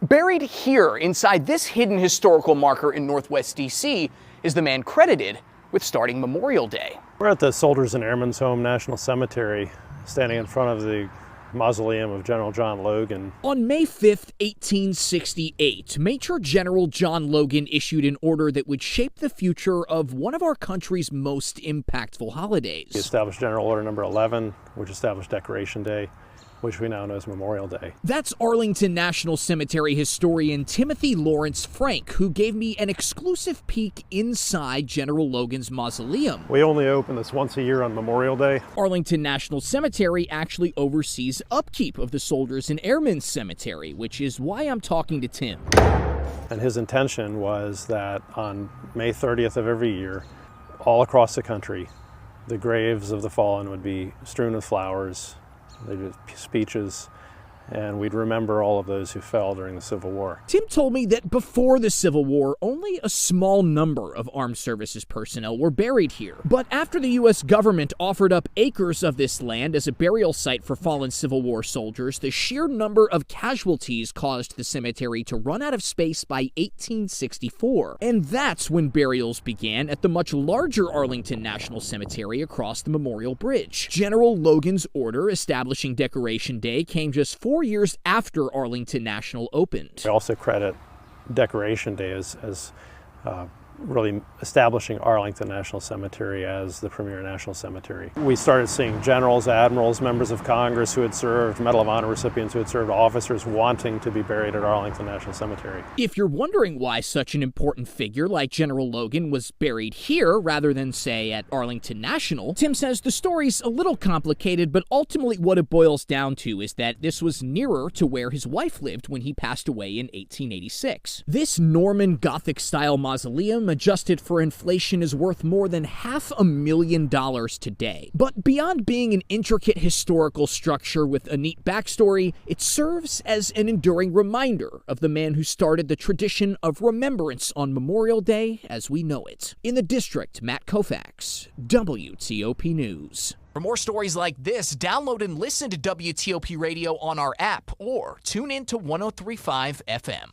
Buried here inside this hidden historical marker in Northwest D.C. is the man credited with starting Memorial Day. We're at the Soldiers and Airmen's Home National Cemetery, standing in front of the mausoleum of General John Logan. On May 5th, 1868, Major General John Logan issued an order that would shape the future of one of our country's most impactful holidays. He established General Order Number 11, which established Decoration Day, which we now know as Memorial Day. That's Arlington National Cemetery historian Timothy Lawrence Frank, who gave me an exclusive peek inside General Logan's mausoleum. We only open this once a year on Memorial Day. Arlington National Cemetery actually oversees upkeep of the Soldiers and Airmen Cemetery, which is why I'm talking to Tim. And his intention was that on May 30th of every year, all across the country, the graves of the fallen would be strewn with flowers. They did speeches, and we'd remember all of those who fell during the Civil War. Tim told me that before the Civil War, only a small number of armed services personnel were buried here. But after the U.S. government offered up acres of this land as a burial site for fallen Civil War soldiers, the sheer number of casualties caused the cemetery to run out of space by 1864. And that's when burials began at the much larger Arlington National Cemetery across the Memorial Bridge. General Logan's order establishing Decoration Day came just 4 years after Arlington National opened. We also credit Decoration Day as really establishing Arlington National Cemetery as the premier national cemetery. We started seeing generals, admirals, members of Congress who had served, Medal of Honor recipients who had served, officers wanting to be buried at Arlington National Cemetery. If you're wondering why such an important figure like General Logan was buried here rather than, say, at Arlington National, Tim says the story's a little complicated, but ultimately what it boils down to is that this was nearer to where his wife lived when he passed away in 1886. This Norman Gothic-style mausoleum, adjusted for inflation, is worth more than $500,000 today. But beyond being an intricate historical structure with a neat backstory, it serves as an enduring reminder of the man who started the tradition of remembrance on Memorial Day as we know it. In the district, Matt Kaufax, WTOP News. For more stories like this, download and listen to WTOP Radio on our app or tune in to 103.5 FM.